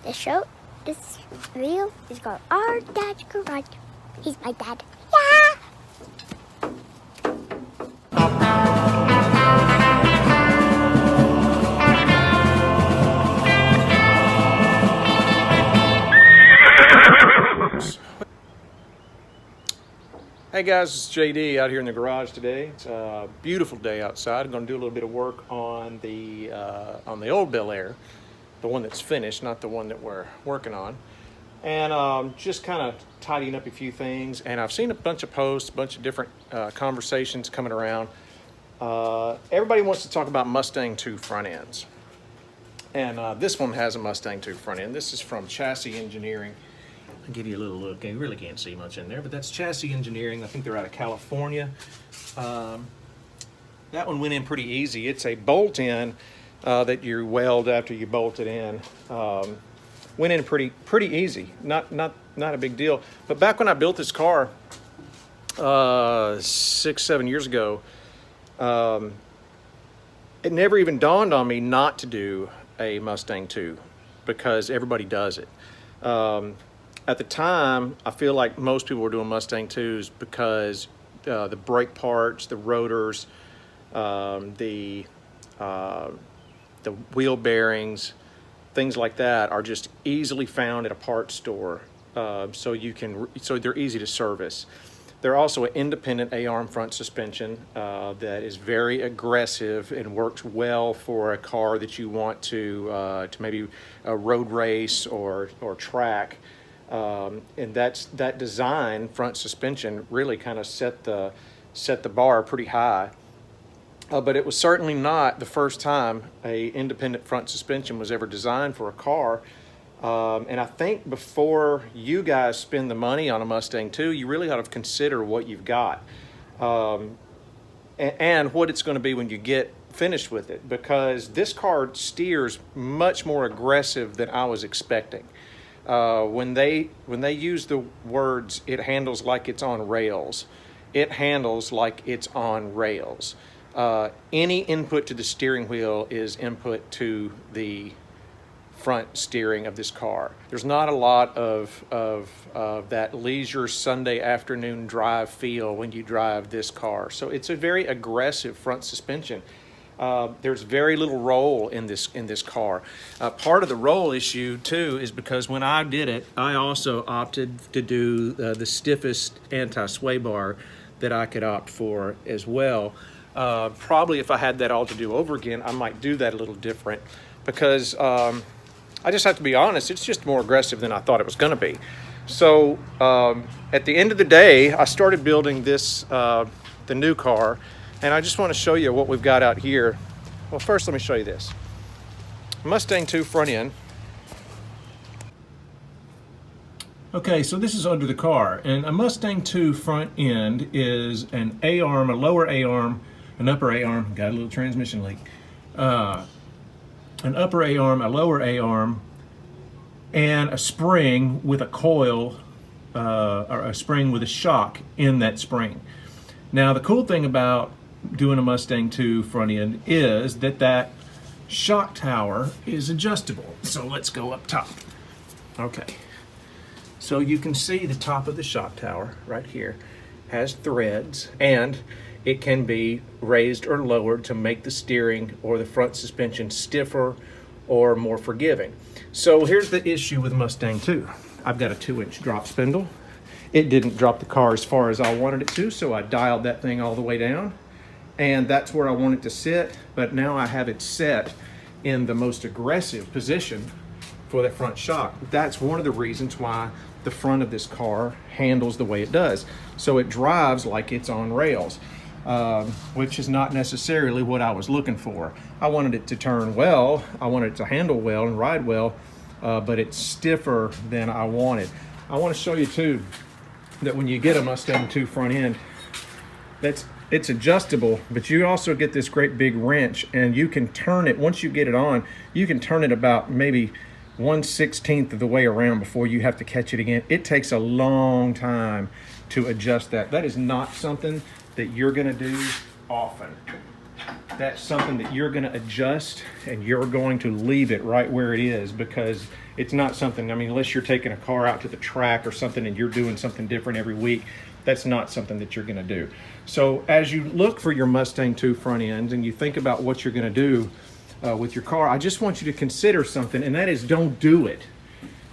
This video is called Our Dad's Garage. He's my dad. Yeah! Hey guys, it's JD out here in the garage today. It's a beautiful day outside. I'm going to do a little bit of work on the old Bel Air, the one that's finished, not the one that we're working on, and just kind of tidying up a few things. And I've seen a bunch of posts, a bunch of different conversations coming around. Everybody wants to talk about Mustang II front ends, and this one has a Mustang II front end. This is from Chassis Engineering. I'll give you a little look. You really can't see much in there, but that's Chassis Engineering. I think they're out of California. That one went in pretty easy. It's a bolt-in that you weld after you bolt it in. Went in pretty easy. Not a big deal. But back when I built this car 6-7 years ago, it never even dawned on me not to do a Mustang II because everybody does it. At the time, I feel like most people were doing Mustang IIs because the brake parts, the rotors, the wheel bearings, things like that are just easily found at a parts store. So they're easy to service. They're also an independent A-arm front suspension that is very aggressive and works well for a car that you want to maybe a road race or track. And that design front suspension really kind of set the bar pretty high. But it was certainly not the first time a independent front suspension was ever designed for a car. And I think before you guys spend the money on a Mustang II, you really ought to consider what you've got and what it's going to be when you get finished with it, because this car steers much more aggressive than I was expecting. When they use the words, it handles like it's on rails. It handles like it's on rails. Any input to the steering wheel is input to the front steering of this car. There's not a lot of that leisure Sunday afternoon drive feel when you drive this car. So it's a very aggressive front suspension. There's very little roll in this car. Part of the roll issue too is because when I did it, I also opted to do the stiffest anti-sway bar that I could opt for as well. Probably if I had that all to do over again, I might do that a little different, because I just have to be honest, it's just more aggressive than I thought it was going to be. So at the end of the day, I started building this, the new car. And I just want to show you what we've got out here. Well, first let me show you this. Mustang II front end. Okay, so this is under the car. And a Mustang II front end is an A-arm, a lower A-arm, an upper A-arm, got a little transmission leak. An upper A-arm, a lower A-arm, and a spring with a coil, or a spring with a shock in that spring. Now, the cool thing about doing a Mustang II front end is that shock tower is adjustable. So let's go up top. Okay, so you can see the top of the shock tower right here has threads, and it can be raised or lowered to make the steering or the front suspension stiffer or more forgiving. So here's the issue with Mustang II. I've got a 2-inch drop spindle. It didn't drop the car as far as I wanted it to, so I dialed that thing all the way down, and that's where I want it to sit. But now I have it set in the most aggressive position for the front shock. That's one of the reasons why the front of this car handles the way it does. So it drives like it's on rails, which is not necessarily what I was looking for. I wanted it to turn well, I wanted it to handle well and ride well, but it's stiffer than I wanted. I want to show you too that when you get a Mustang II front end, it's adjustable, but you also get this great big wrench, and you can turn it, once you get it on, you can turn it about maybe 1/16 of the way around before you have to catch it again. It takes a long time to adjust that. That is not something that you're gonna do often. that's something that you're going to adjust, and you're going to leave it right where it is, because it's not something, I mean, unless you're taking a car out to the track or something and you're doing something different every week, that's not something that you're going to do. So as you look for your Mustang II front ends and you think about what you're going to do with your car, I just want you to consider something, and that is don't do it.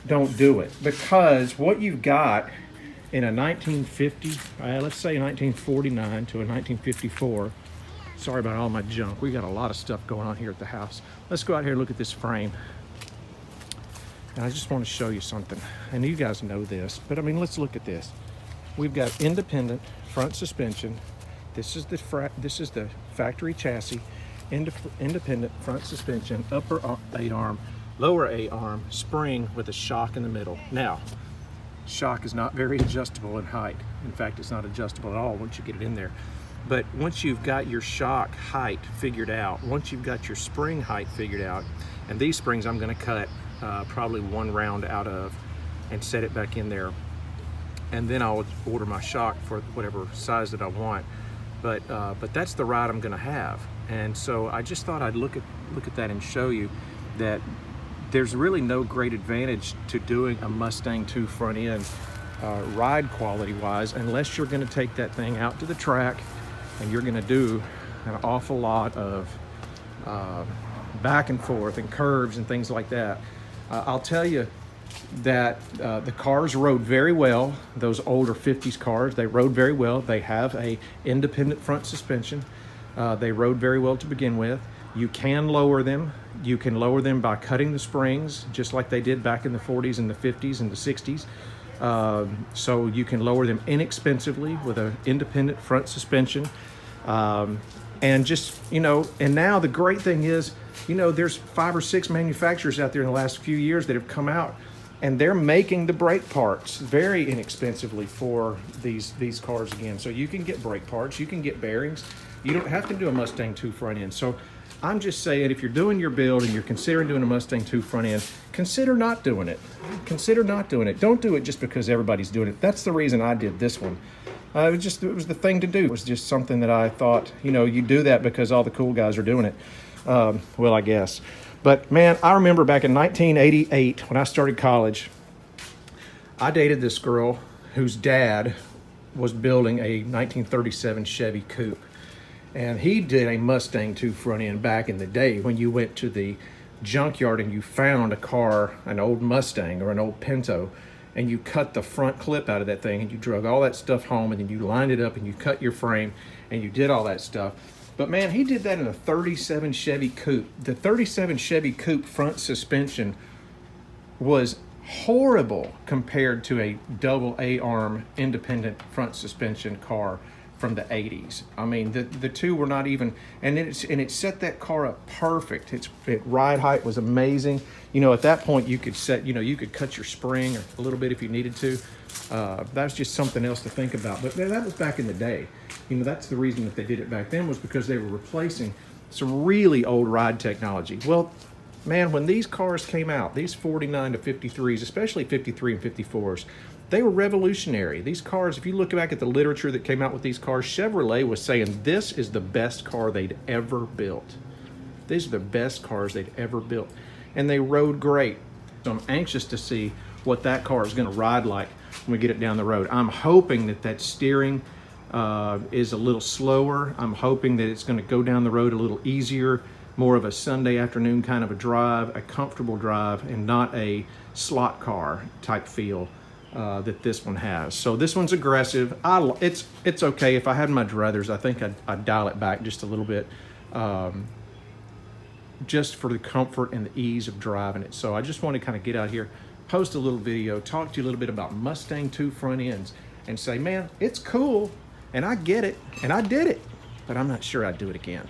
Don't do it, because what you've got in a 1950, let's say 1949 to a 1954, sorry about all my junk. We got a lot of stuff going on here at the house. Let's go out here and look at this frame. And I just want to show you something. And you guys know this, but I mean, let's look at this. We've got independent front suspension. This is the factory chassis, independent front suspension, upper A-arm, lower A-arm, spring with a shock in the middle. Now, shock is not very adjustable in height. In fact, it's not adjustable at all once you get it in there. But once you've got your shock height figured out, once you've got your spring height figured out, and these springs I'm going to cut probably one round out of and set it back in there, and then I'll order my shock for whatever size that I want. But that's the ride I'm going to have, and so I just thought I'd look at that and show you that there's really no great advantage to doing a Mustang II front end ride quality wise, unless you're going to take that thing out to the track and you're going to do an awful lot of back and forth and curves and things like that. I'll tell you that the cars rode very well. Those older 50s cars, they rode very well. They have a independent front suspension. They rode very well to begin with. You can lower them. You can lower them by cutting the springs, just like they did back in the 40s and the 50s and the 60s. So you can lower them inexpensively with an independent front suspension. And just, you know, and now the great thing is, you know, there's 5 or 6 manufacturers out there in the last few years that have come out, and they're making the brake parts very inexpensively for these cars again. So you can get brake parts, you can get bearings. You don't have to do a Mustang II front end. So I'm just saying, if you're doing your build and you're considering doing a Mustang II front end, consider not doing it. Consider not doing it. Don't do it just because everybody's doing it. That's the reason I did this one. It was the thing to do. It was just something that I thought, you know, you do that because all the cool guys are doing it. Well, I guess. But man, I remember back in 1988 when I started college, I dated this girl whose dad was building a 1937 Chevy coupe. And he did a Mustang II front end back in the day when you went to the junkyard and you found a car, an old Mustang or an old Pinto, and you cut the front clip out of that thing and you drug all that stuff home, and then you lined it up and you cut your frame and you did all that stuff. But man, he did that in a 37 Chevy coupe. The 37 Chevy coupe front suspension was horrible compared to a double A-arm independent front suspension car from the 80s. I mean, the two were not even, and it set that car up perfect. Its ride height was amazing. You know, at that point you could set, you know, you could cut your spring or a little bit if you needed to. That's just something else to think about. But that was back in the day. You know, that's the reason that they did it back then, was because they were replacing some really old ride technology. Well, man, when these cars came out, these 49 to 53s, especially 53 and 54s, they were revolutionary. These cars, if you look back at the literature that came out with these cars, Chevrolet was saying this is the best car they'd ever built. These are the best cars they'd ever built. And they rode great. So I'm anxious to see what that car is going to ride like when we get it down the road. I'm hoping that steering is a little slower. I'm hoping that it's going to go down the road a little easier, more of a Sunday afternoon kind of a drive, a comfortable drive, and not a slot car type feel that this one has. So this one's aggressive. It's okay. If I had my druthers, I think I'd dial it back just a little bit, just for the comfort and the ease of driving it. So I just want to kind of get out here, post a little video, talk to you a little bit about Mustang II front ends, and say, man, it's cool, and I get it, and I did it, but I'm not sure I'd do it again.